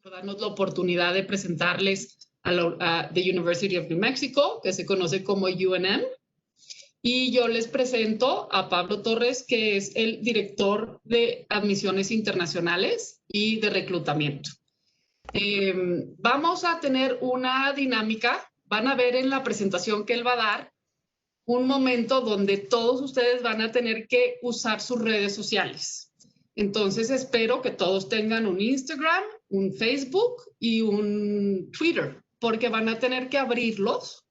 darnos la oportunidad de presentarles a the University of New Mexico, que se conoce como UNM. Y yo les presento a Pablo Torres, que es el director de admisiones internacionales y de reclutamiento. Vamos a tener una dinámica. Van a ver en la presentación que él va a dar un momento donde todos ustedes van a tener que usar sus redes sociales. Entonces espero que todos tengan un Instagram, un Facebook y un Twitter, porque van a tener que abrirlos,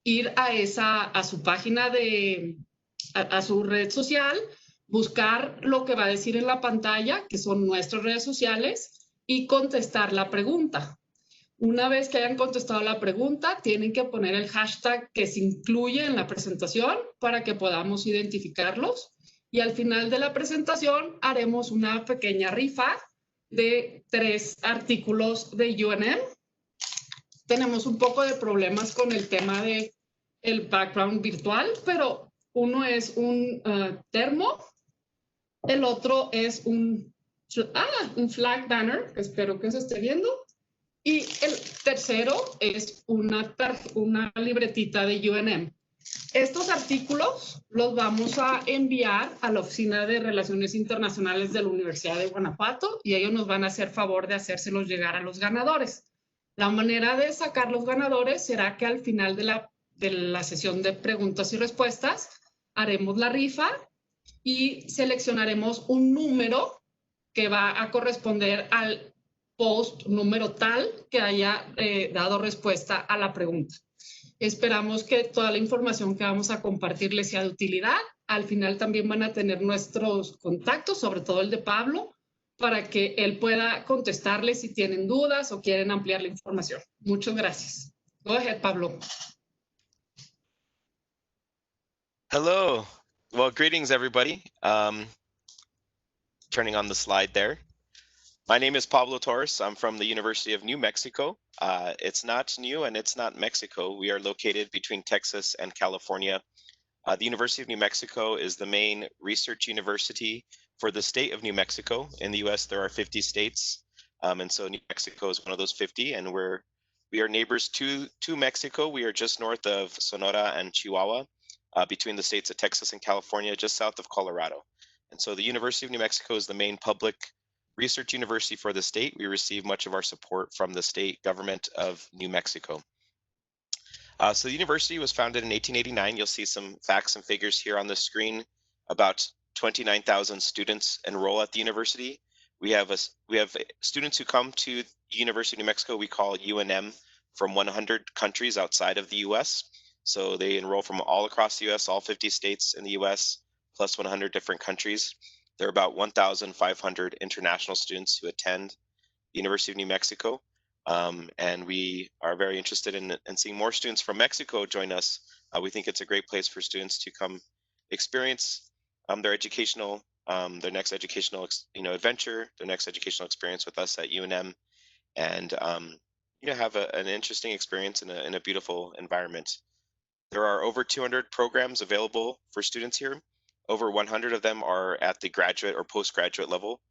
ir a su página a su red social, buscar lo que va a decir en la pantalla, que son nuestras redes sociales, y contestar la pregunta. Una vez que hayan contestado la pregunta, tienen que poner el hashtag que se incluye en la presentación para que podamos identificarlos. Y al final de la presentación haremos una pequeña rifa de 3 artículos de UNM. Tenemos un poco de problemas con el tema de el background virtual, pero uno es un termo, el otro es un flag banner, que espero que se esté viendo, y el tercero es una libretita de UNM. Estos artículos los vamos a enviar a la Oficina de Relaciones Internacionales de la Universidad de Guanajuato y ellos nos van a hacer favor de hacérselos llegar a los ganadores. La manera de sacar los ganadores será que al final de la sesión de preguntas y respuestas haremos la rifa y seleccionaremos un número que va a corresponder al post número tal que haya dado respuesta a la pregunta. Esperamos que toda la información que vamos a compartir les sea de utilidad. Al final también van a tener nuestros contactos, sobre todo el de Pablo, para que él pueda contestarles si tienen dudas o quieren ampliar la información. Muchas gracias. Go ahead, Pablo. Hello. Well, greetings, everybody. Turning on the slide there. My name is Pablo Torres. I'm from the University of New Mexico. It's not new and it's not Mexico. We are located between Texas and California. The University of New Mexico is the main research university for the state of New Mexico. In the US, there are 50 states. And so New Mexico is one of those 50. And we are neighbors to Mexico. We are just north of Sonora and Chihuahua, between the states of Texas and California, just south of Colorado. And so the University of New Mexico is the main public research university for the state. We receive much of our support from the state government of New Mexico. So the university was founded in 1889. You'll see some facts and figures here on the screen. About 29,000 students enroll at the university. We have students who come to the University of New Mexico, we call UNM, from 100 countries outside of the US. So they enroll from all across the US, all 50 states in the US, plus 100 different countries. There are about 1,500 international students who attend the University of New Mexico. And we are very interested in seeing more students from Mexico join us. We think it's a great place for students to come experience their next educational adventure, their next educational experience with us at UNM, and have an interesting experience in a beautiful environment. There are over 200 programs available for students here. Over 100 of them are at the graduate or postgraduate level.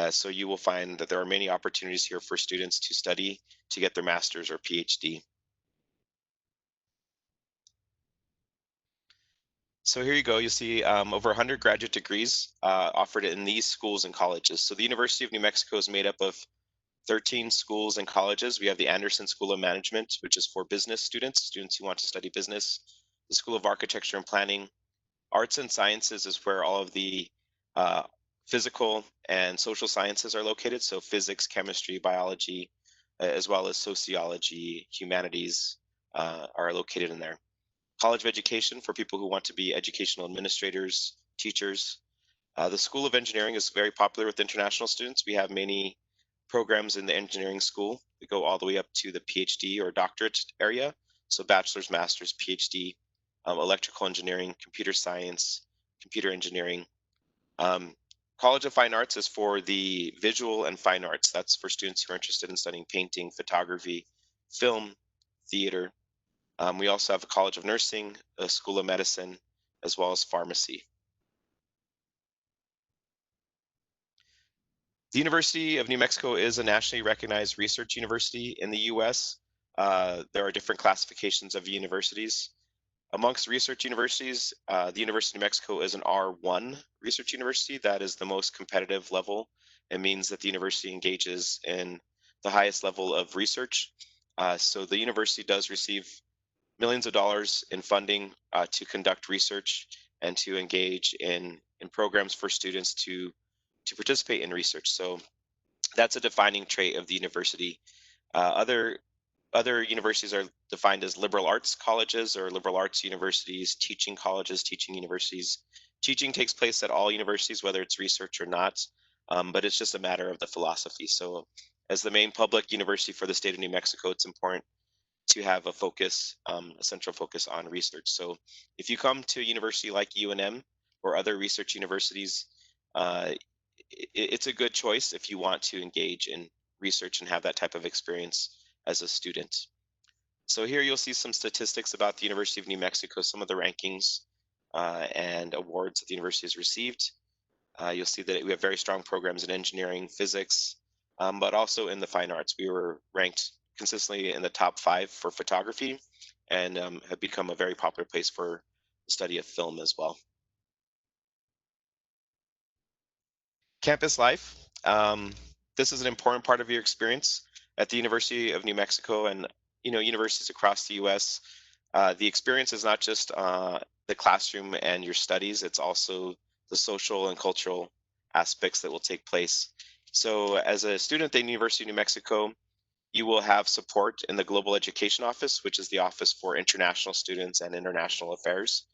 So you will find that there are many opportunities here for students to study, to get their master's or PhD. So here you go. You see over 100 graduate degrees offered in these schools and colleges. So the University of New Mexico is made up of 13 schools and colleges. We have the Anderson School of Management, which is for business students who want to study business. The School of Architecture and Planning. Arts and Sciences is where all of the physical and social sciences are located. So physics, chemistry, biology, as well as sociology, humanities are located in there. College of Education for people who want to be educational administrators, teachers. The School of Engineering is very popular with international students. We have many programs in the engineering school that go all the way up to the PhD or doctorate area. So bachelor's, master's, PhD, electrical engineering, computer science, computer engineering. College of Fine Arts is for the visual and fine arts. That's for students who are interested in studying painting, photography, film, theater. We also have a College of Nursing, a School of Medicine, as well as pharmacy. The University of New Mexico is a nationally recognized research university in the US. There are different classifications of universities. Amongst research universities, the University of New Mexico is an R1 research university. That is the most competitive level. It means that the university engages in the highest level of research. So the university does receive millions of dollars in funding to conduct research and to engage in programs for students to participate in research. So that's a defining trait of the university. Other universities are defined as liberal arts colleges or liberal arts universities, teaching colleges, teaching universities. Teaching takes place at all universities, whether it's research or not, but it's just a matter of the philosophy. So, as the main public university for the state of New Mexico, it's important to have a focus, a central focus on research. So, if you come to a university like UNM or other research universities, uh, it's a good choice if you want to engage in research and have that type of experience as a student. So here you'll see some statistics about the University of New Mexico, some of the rankings and awards that the university has received. You'll see that we have very strong programs in engineering, physics, but also in the fine arts. We were ranked consistently in the top 5 for photography and have become a very popular place for the study of film as well. Campus life. This is an important part of your experience at the University of New Mexico and universities across the U.S. The experience is not just the classroom and your studies; it's also the social and cultural aspects that will take place. So, as a student at the University of New Mexico, you will have support in the Global Education Office, which is the office for international students and international affairs.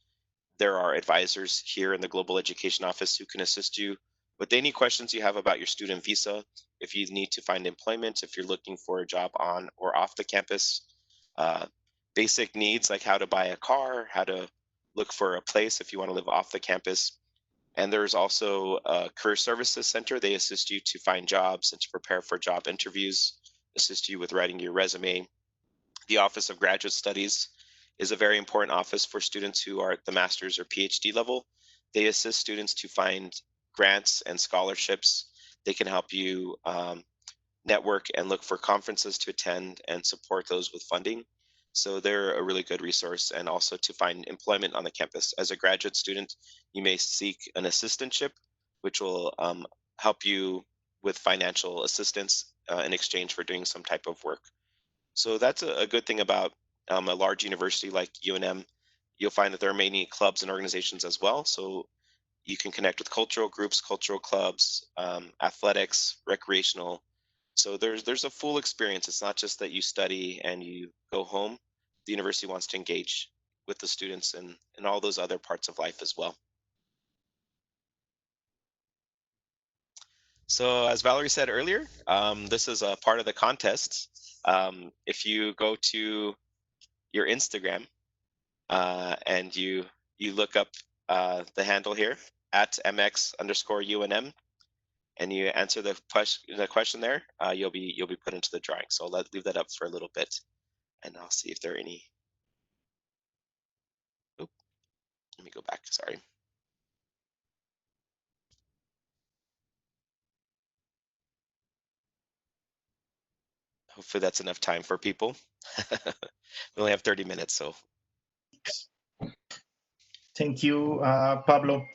There are advisors here in the Global Education Office who can assist you with any questions you have about your student visa, if you need to find employment, if you're looking for a job on or off the campus, uh, basic needs like how to buy a car, how to look for a place if you want to live off the campus. And there's also a career services center. They assist you to find jobs and to prepare for job interviews, assist you with writing your resume. The Office of Graduate Studies is a very important office for students who are at the master's or PhD level. They assist students to find grants and scholarships. They can help you network and look for conferences to attend and support those with funding. So they're a really good resource, and also to find employment on the campus. As a graduate student, you may seek an assistantship, which will help you with financial assistance in exchange for doing some type of work. So that's a good thing about a large university like UNM. You'll find that there are many clubs and organizations as well. So you can connect with cultural groups, cultural clubs, athletics, recreational. So there's a full experience. It's not just that you study and you go home. The university wants to engage with the students and all those other parts of life as well. So as Valerie said earlier, this is a part of the contest. If you go to your Instagram and you look up the handle here at mx_UNM, and you answer the question there, you'll be put into the drawing. So leave that up for a little bit, and I'll see if there are any. Oop, let me go back. Sorry. Hopefully that's enough time for people. We only have 30 minutes, so. Thank you, Pablo.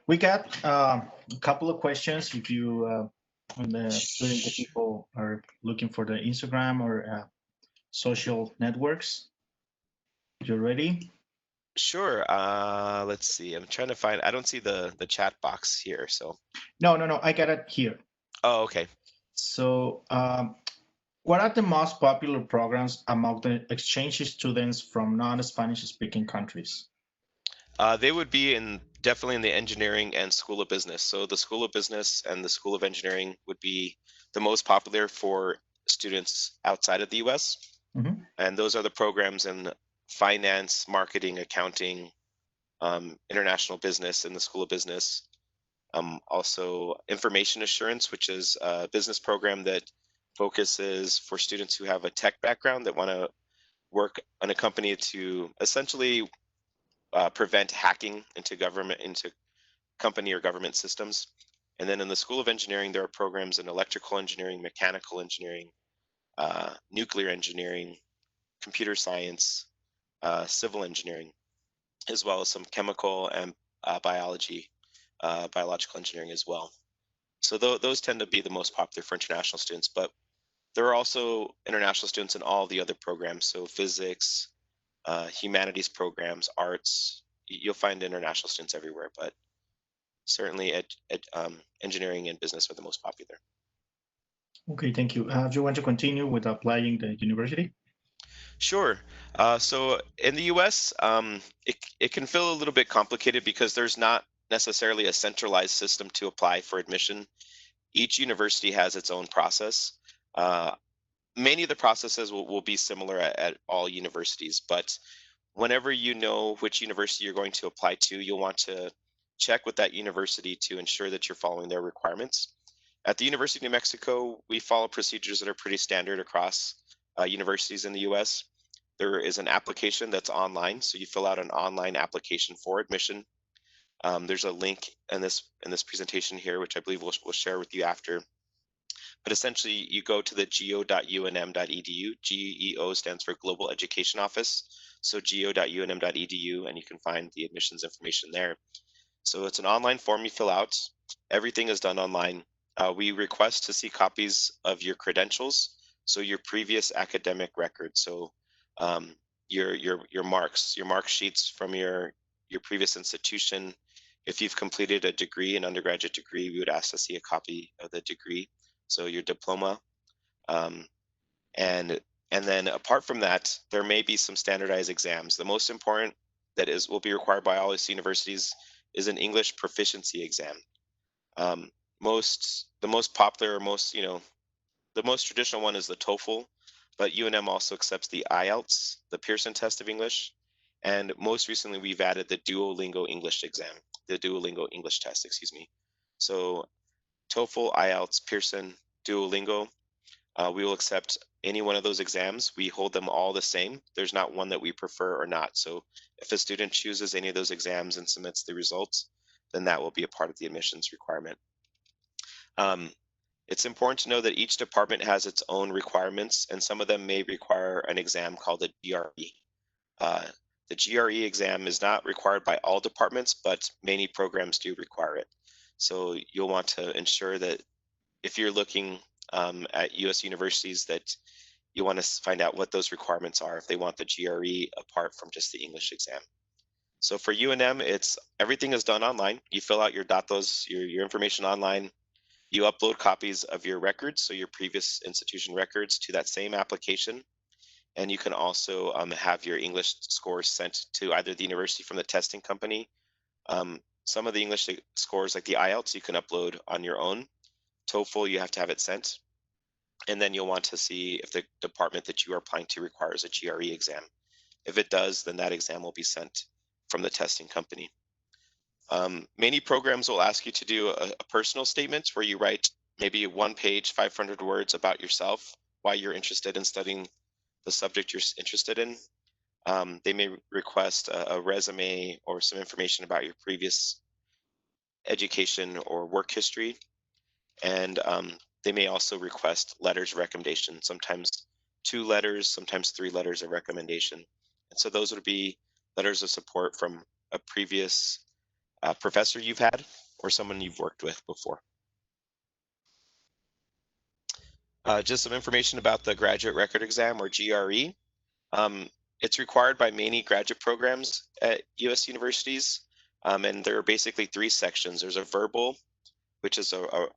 We got a couple of questions. If you, when the people are looking for the Instagram or social networks, you ready? Sure. Let's see. I'm trying to find. I don't see the chat box here. So. No. I got it here. Oh, okay. So, what are the most popular programs among the exchange students from non-Spanish speaking countries? They would be definitely in the engineering and School of Business. So the School of Business and the School of Engineering would be the most popular for students outside of the U.S. Mm-hmm. And those are the programs in finance, marketing, accounting, international business in the School of Business. Also information assurance, which is a business program that focuses for students who have a tech background that want to work on a company to essentially prevent hacking into company or government systems. And then in the School of Engineering, there are programs in electrical engineering, mechanical engineering, nuclear engineering, computer science, civil engineering, as well as some chemical and biology, biological engineering as well. So those tend to be the most popular for international students, but there are also international students in all the other programs. So physics, humanities programs, arts, you'll find international students everywhere, but certainly engineering and business are the most popular. Okay, thank you. Do you want to continue with applying the university? Sure. So in the US, it can feel a little bit complicated because there's not necessarily a centralized system to apply for admission. Each university has its own process. Many of the processes will be similar at all universities, but whenever you know which university you're going to apply to, you'll want to check with that university to ensure that you're following their requirements. At the University of New Mexico, we follow procedures that are pretty standard across universities in the US. There is an application that's online, so you fill out an online application for admission. There's a link in this presentation here, which I believe we'll share with you after. But essentially, you go to the geo.unm.edu. GEO stands for Global Education Office. So geo.unm.edu, and you can find the admissions information there. So it's an online form you fill out. Everything is done online. We request to see copies of your credentials, so your previous academic record. So your marks, your mark sheets from your previous institution. If you've completed a degree, an undergraduate degree, we would ask to see a copy of the degree, so your diploma. Um, and then apart from that, there may be some standardized exams. The most important that will be required by all these universities is an English proficiency exam. The most popular, the most traditional one is the TOEFL, but UNM also accepts the IELTS, the Pearson test of English, and most recently we've added the Duolingo English exam, the Duolingo English test, excuse me. So TOEFL, IELTS, Pearson, Duolingo, we will accept any one of those exams. We hold them all the same. There's not one that we prefer or not. So if a student chooses any of those exams and submits the results, then that will be a part of the admissions requirement. It's important to know that each department has its own requirements, and some of them may require an exam called the GRE. The GRE exam is not required by all departments, but many programs do require it. So you'll want to ensure that if you're looking at US universities, that you want to find out what those requirements are if they want the GRE apart from just the English exam. So for UNM, everything is done online. You fill out your datos, your information online. You upload copies of your records, so your previous institution records, to that same application. And you can also have your English scores sent to either the university from the testing company. Some of the English scores, like the IELTS, you can upload on your own. TOEFL, you have to have it sent. And then you'll want to see if the department that you are applying to requires a GRE exam. If it does, then that exam will be sent from the testing company. Many programs will ask you to do a personal statement where you write maybe 1 page, 500 words about yourself, why you're interested in studying the subject you're interested in. They may request a resume or some information about your previous education or work history. And they may also request letters of recommendation, sometimes 2 letters, sometimes 3 letters of recommendation. And so those would be letters of support from a previous professor you've had or someone you've worked with before. Just some information about the graduate record exam, or GRE. It's required by many graduate programs at US universities, and there are basically 3 sections. There's a verbal, which is a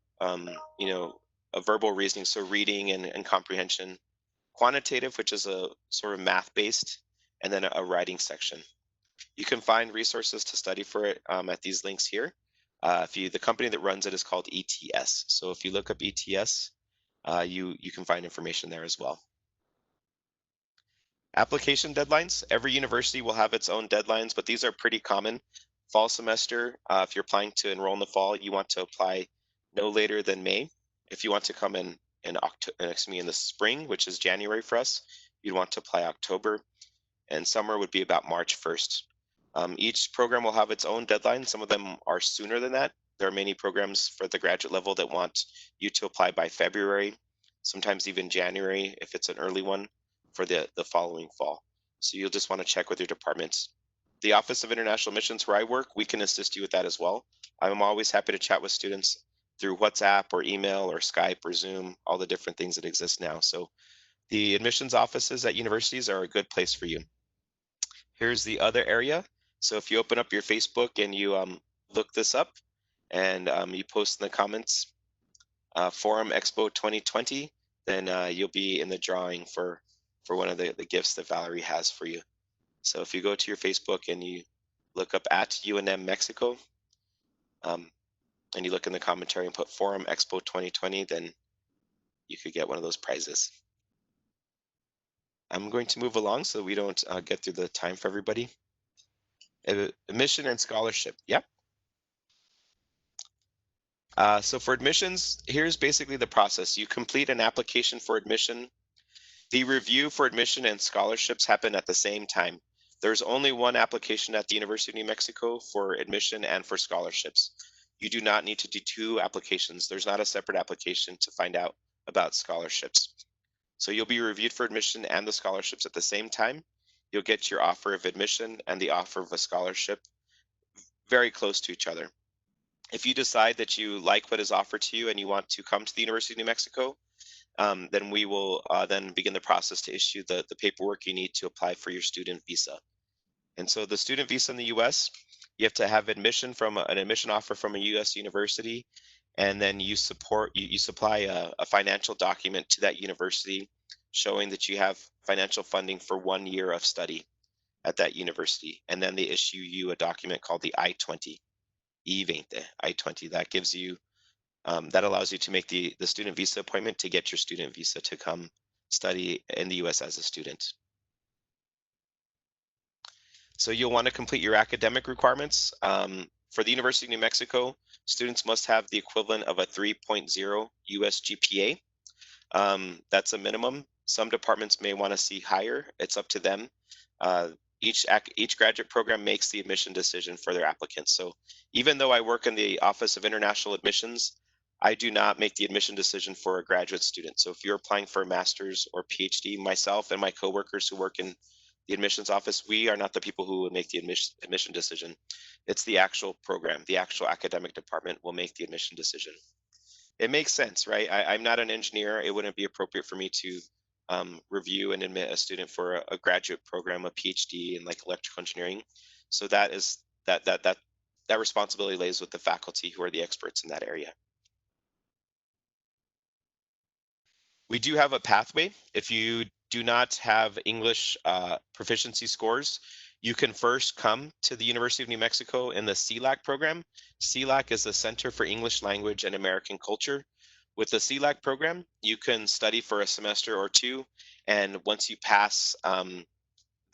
verbal reasoning, so reading and comprehension. Quantitative, which is a sort of math-based, and then a writing section. You can find resources to study for it at these links here. The company that runs it is called ETS. So if you look up ETS, you can find information there as well. Application deadlines. Every university will have its own deadlines, but these are pretty common. Fall semester, if you're planning to enroll in the fall, you want to apply no later than May. If you want to come in the spring, which is January for us, you'd want to apply October, and summer would be about March 1st. Each program will have its own deadline. Some of them are sooner than that. there are many programs for the graduate level that want you to apply by February, sometimes even January if it's an early one for the following fall. So you'll just want to check with your departments. The Office of International Missions where I work, we can assist you with that as well. I'm always happy to chat with students through WhatsApp or email or Skype or Zoom, all the different things that exist now. So the admissions offices at universities are a good place for you. Here's the other area. So if you open up your Facebook and you look this up and you post in the comments Forum Expo 2020, then you'll be in the drawing for one of the gifts that Valerie has for you. So if you go to your Facebook and you look up at UNM Mexico, and you look in the commentary and put Forum Expo 2020, then you could get one of those prizes. I'm going to move along so we don't get through the time for everybody. Admission and scholarship, yep. So for admissions, here's basically the process. You complete an application for admission. The review for admission and scholarships happen at the same time. There's only one application at the University of New Mexico for admission and for scholarships. You do not need to do two applications. There's not a separate application to find out about scholarships. So you'll be reviewed for admission and the scholarships at the same time. You'll get your offer of admission and the offer of a scholarship very close to each other. If you decide that you like what is offered to you and you want to come to the University of New Mexico, then we will then begin the process to issue the paperwork you need to apply for your student visa. And so the student visa in the US, you have to have admission from an admission offer from a US university, and then you supply a financial document to that university showing that you have financial funding for 1 year of study at that university. And then they issue you a document called the I-20, I-20. That gives you that allows you to make the student visa appointment to get your student visa to come study in the US as a student. So you'll want to complete your academic requirements. For the University of New Mexico, students must have the equivalent of a 3.0 US GPA. That's a minimum. Some departments may want to see higher. It's up to them. Each graduate program makes the admission decision for their applicants. So even though I work in the Office of International Admissions, I do not make the admission decision for a graduate student. So if you're applying for a master's or PhD, myself and my coworkers who work in the admissions office, we are not the people who will make the admission decision. It's the actual program, the actual academic department will make the admission decision. It makes sense, right? I'm not an engineer. It wouldn't be appropriate for me to review and admit a student for a graduate program, a PhD in like electrical engineering. So that responsibility lays with the faculty who are the experts in that area. We do have a pathway. If you do not have English proficiency scores, you can first come to the University of New Mexico in the CLAC program. CLAC is the Center for English Language and American Culture. With the CLAC program, you can study for a semester or two, and once you pass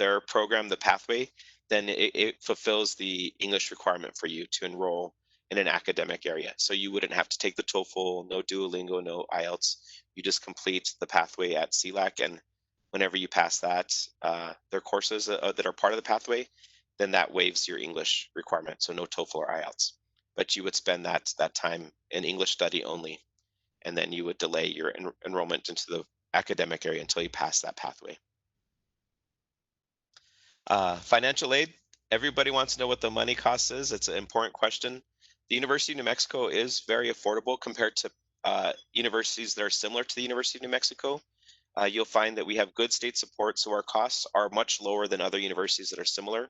their program, the pathway, then it fulfills the English requirement for you to enroll in an academic area. So you wouldn't have to take the TOEFL, no Duolingo, no IELTS. You just complete the pathway at CLAC, and whenever you pass that, their courses that are part of the pathway, then that waives your English requirement. So no TOEFL or IELTS, but you would spend that time in English study only, and then you would delay your enrollment into the academic area until you pass that pathway. Financial aid, everybody wants to know what the money cost is. It's an important question. The University of New Mexico is very affordable compared to universities that are similar to the University of New Mexico. You'll find that we have good state support, so our costs are much lower than other universities that are similar.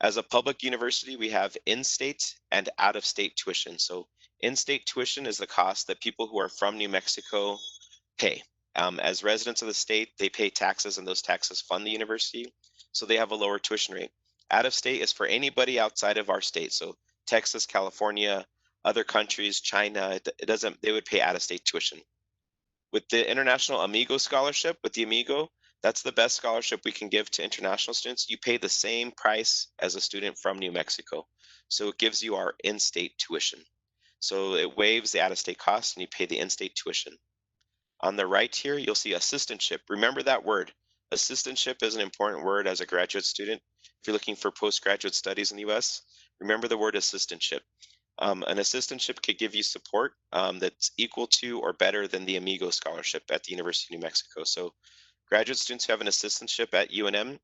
As a public university, we have in-state and out-of-state tuition. So in-state tuition is the cost that people who are from New Mexico pay. As residents of the state, they pay taxes, and those taxes fund the university, so they have a lower tuition rate. Out-of-state is for anybody outside of our state, so Texas, California, other countries, China, they would pay out-of-state tuition. With the International Amigo Scholarship, with the Amigo, that's the best scholarship we can give to international students. You pay the same price as a student from New Mexico. So it gives you our in-state tuition. So it waives the out-of-state cost and you pay the in-state tuition. On the right here, you'll see assistantship. Remember that word. Assistantship is an important word as a graduate student. If you're looking for postgraduate studies in the US, remember the word assistantship. An assistantship could give you support that's equal to or better than the Amigo scholarship at the University of New Mexico. So graduate students who have an assistantship at UNM,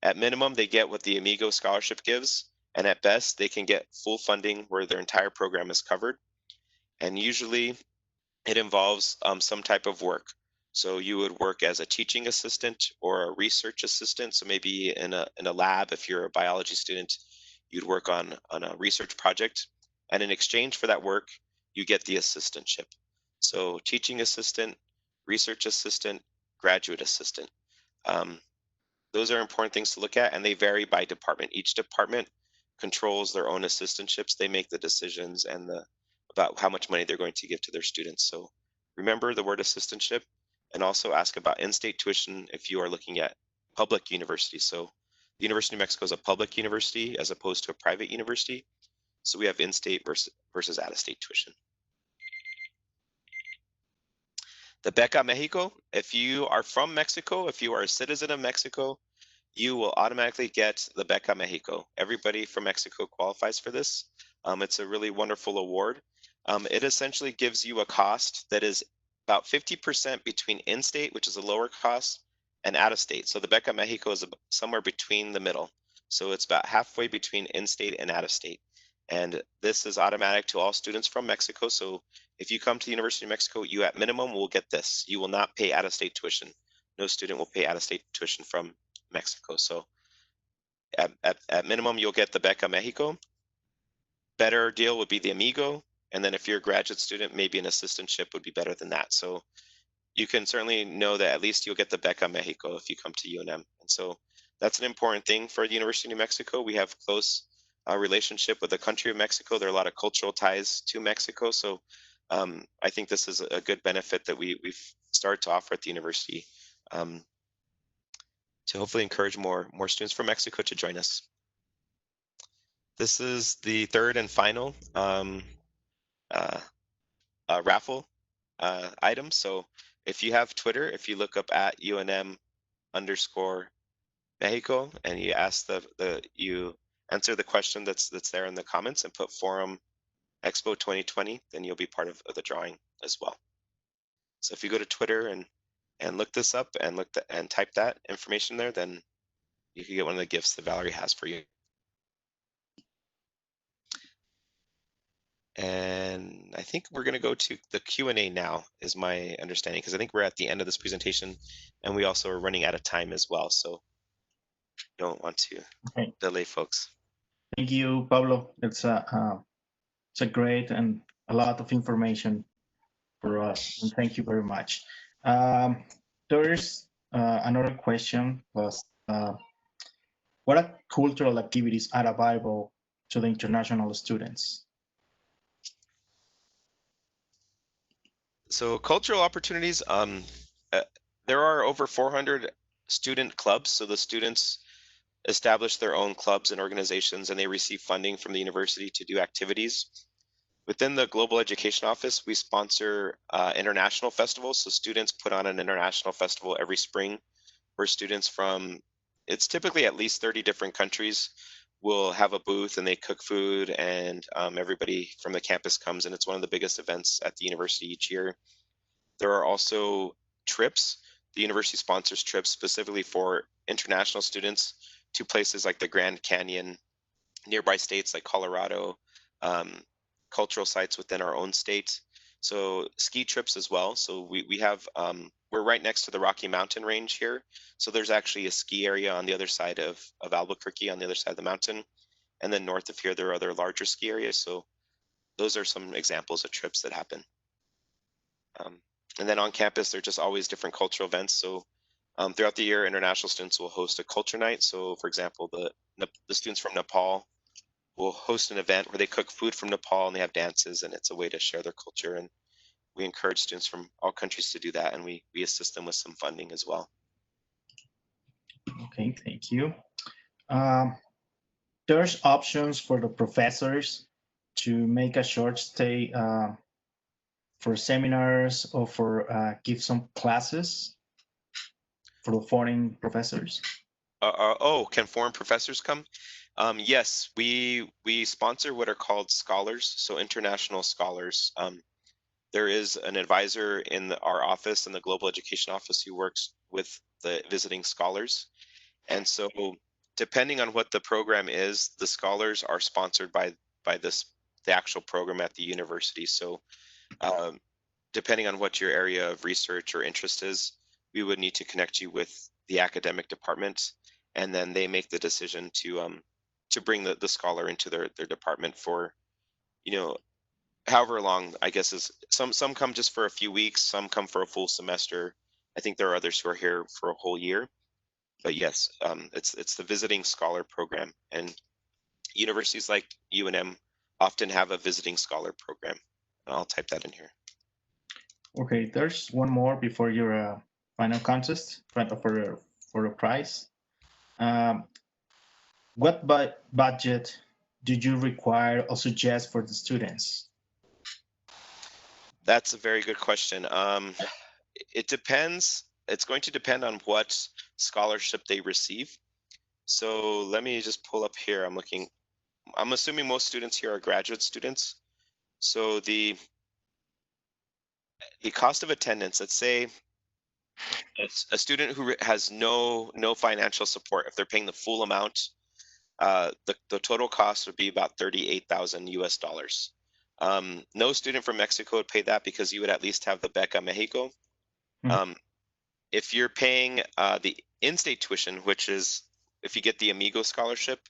at minimum, they get what the Amigo scholarship gives, and at best, they can get full funding where their entire program is covered. And usually, it involves some type of work. So you would work as a teaching assistant or a research assistant. So maybe in a lab, if you're a biology student, you'd work on a research project. And in exchange for that work, you get the assistantship. So teaching assistant, research assistant, graduate assistant. Um, those are important things to look at, and they vary by department. Each department controls their own assistantships. They make the decisions and about how much money they're going to give to their students. So remember the word assistantship, and also ask about in-state tuition if you are looking at public universities. So the University of New Mexico is a public university as opposed to a private university. So we have in-state versus out-of-state tuition. The Beca Mexico, if you are from Mexico, if you are a citizen of Mexico, you will automatically get the Beca Mexico. Everybody from Mexico qualifies for this. It's a really wonderful award. It essentially gives you a cost that is about 50% between in-state, which is a lower cost, and out-of-state. So the Beca Mexico is somewhere between the middle. So it's about halfway between in-state and out-of-state. And this is automatic to all students from Mexico. So if you come to the University of Mexico, you at minimum will get this. You will not pay out-of-state tuition. No student will pay out-of-state tuition from Mexico. So at minimum, you'll get the Beca Mexico. Better deal would be the Amigo. And then if you're a graduate student, maybe an assistantship would be better than that. So you can certainly know that at least you'll get the Beca Mexico if you come to UNM. And so that's an important thing for the University of New Mexico. We have close relationship with the country of Mexico. There are a lot of cultural ties to Mexico. So I think this is a good benefit that we've started to offer at the university to hopefully encourage more students from Mexico to join us. This is the third and final raffle item. So if you have Twitter, if you look up at UNM_Mexico and you ask you answer the question that's there in the comments and put Forum Expo 2020, then you'll be part of the drawing as well. So if you go to Twitter and look this up and type that information there, then you can get one of the gifts that Valerie has for you. And I think we're going to go to the Q&A now, is my understanding, because I think we're at the end of this presentation, and we also are running out of time as well. So don't want to delay folks. Thank you, Pablo. It's a great and a lot of information for us, and thank you very much. There's another question was, what cultural activities are available to the international students? So cultural opportunities, there are over 400 student clubs. So the students establish their own clubs and organizations, and they receive funding from the university to do activities. Within the Global Education Office, we sponsor international festivals. So students put on an international festival every spring where students from, it's typically at least 30 different countries, will have a booth and they cook food, and everybody from the campus comes, and it's one of the biggest events at the university each year. There are also trips. The university sponsors trips specifically for international students to places like the Grand Canyon, nearby states like Colorado, cultural sites within our own state. So ski trips as well. So we have, we're right next to the Rocky Mountain range here. So there's actually a ski area on the other side of Albuquerque, on the other side of the mountain. And then north of here, there are other larger ski areas. So those are some examples of trips that happen. And then on campus, there are just always different cultural events. So throughout the year, international students will host a culture night. So for example, the students from Nepal will host an event where they cook food from Nepal and they have dances, and it's a way to share their culture. And we encourage students from all countries to do that, and we assist them with some funding as well. Okay, thank you. There's options for the professors to make a short stay for seminars or for give some classes for the foreign professors. Can foreign professors come? Yes, we sponsor what are called scholars, so international scholars. There is an advisor in our office, in the Global Education Office, who works with the visiting scholars. And so, depending on what the program is, the scholars are sponsored by the actual program at the university. So, um, depending on what your area of research or interest is, we would need to connect you with the academic department, and then they make the decision to bring the scholar into their department for, you know, however long, I guess, is some come just for a few weeks, some come for a full semester. I think there are others who are here for a whole year. But yes, it's the visiting scholar program, and universities like UNM often have a visiting scholar program. I'll type that in here. Okay, there's one more before your final contest for a prize. What budget do you require or suggest for the students? That's a very good question. It depends. It's going to depend on what scholarship they receive. So let me just pull up here. I'm assuming most students here are graduate students. So the cost of attendance, let's say it's a student who has no financial support, if they're paying the full amount, the total cost would be about 38,000 US dollars. No student from Mexico would pay that because you would at least have the Beca Mexico. If you're paying the in-state tuition, which is if you get the Amigo scholarship,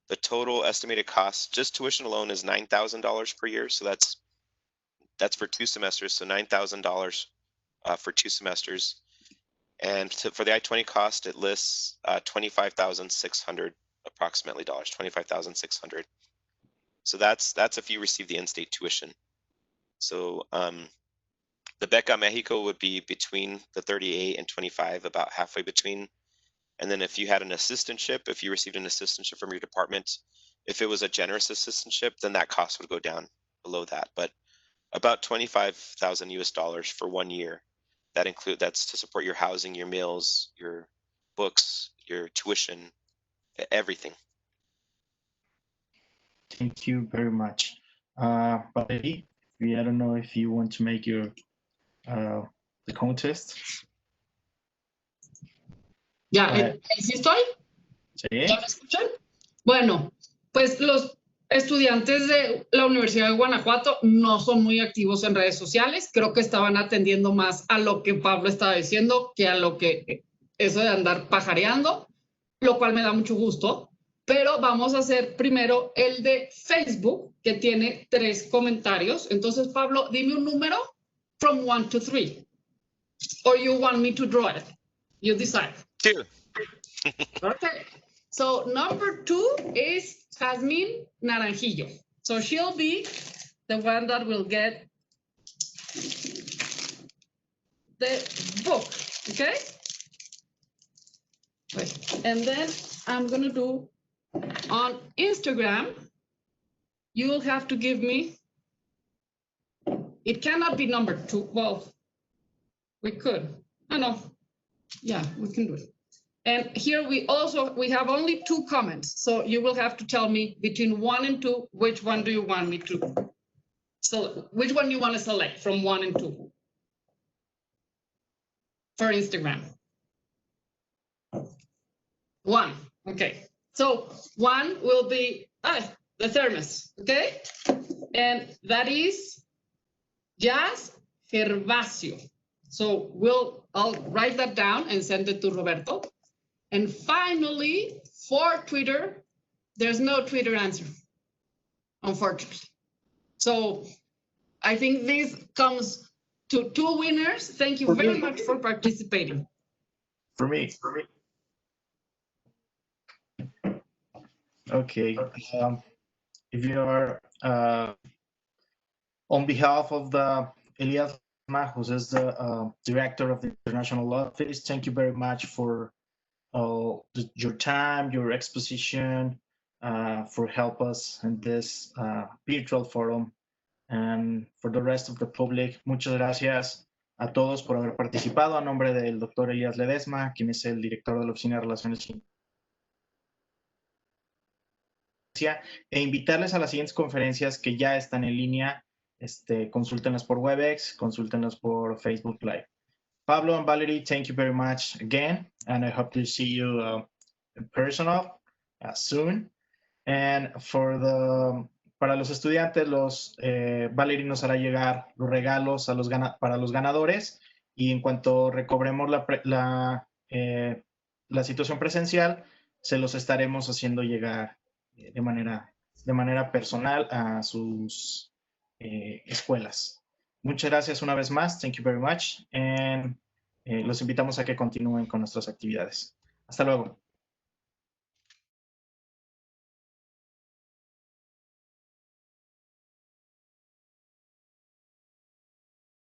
the total estimated cost, just tuition alone, is $9,000 per year. So that's for 2 semesters. So $9,000 for 2 semesters. And for the I-20 cost, it lists 25,600 approximately dollars, 25,600. So that's if you receive the in-state tuition. So the Beca Mexico would be between the 38 and 25, about halfway between. And then if you had an assistantship, if you received an assistantship from your department, if it was a generous assistantship, then that cost would go down below that. But about 25,000 US dollars for 1 year. That's to support your housing, your meals, your books, your tuition, everything. Thank you very much. Valerie, I don't know if you want to make your the contest. Ya, ¿sí estoy? Sí. ¿Ya me escuchan? Bueno, pues los estudiantes de la Universidad de Guanajuato no son muy activos en redes sociales. Creo que estaban atendiendo más a lo que Pablo estaba diciendo que a lo que eso de andar pajareando, lo cual me da mucho gusto. Pero vamos a hacer primero el de Facebook, que tiene 3 comentarios. Entonces, Pablo, dime un número from 1 to 3. Or you want me to draw it? You decide. 2. Okay. So number 2 is Jasmine Naranjillo. So she'll be the one that will get the book, okay? Wait. And then I'm gonna do on Instagram, you will have to give me, it cannot be number 2. Well, we could. I know. Yeah, we can do it. And here we have only 2 comments. So you will have to tell me between 1 and 2, which one do you want me to? So which one you want to select from 1 and 2 for Instagram? 1, okay. So 1 will be the thermos, okay? And that is Jazz Gervasio. So I'll write that down and send it to Roberto. And finally, for Twitter, there's no Twitter answer, unfortunately. So I think this comes to 2 winners. Thank you very much for participating. For me. Okay. If you are on behalf of the Elias who is the director of the International Law Office, thank you very much for your time, your exposition, for help us in this virtual forum. And for the rest of the public, muchas gracias a todos por haber participado. A nombre del doctor Elías Ledesma, quien es el director de la Oficina de Relaciones conferencia e invitarles a las siguientes conferencias que ya están en línea. Consúltenlas por WebEx, consúltenlas por Facebook Live. Pablo and Valerie, thank you very much again, and I hope to see you in personal soon. And para los estudiantes, Valerie nos hará llegar los regalos para los ganadores, y en cuanto recobremos la situación presencial, se los estaremos haciendo llegar de manera personal a sus escuelas. Muchas gracias una vez más. Thank you very much. And los invitamos a que continúen con nuestras actividades. Hasta luego.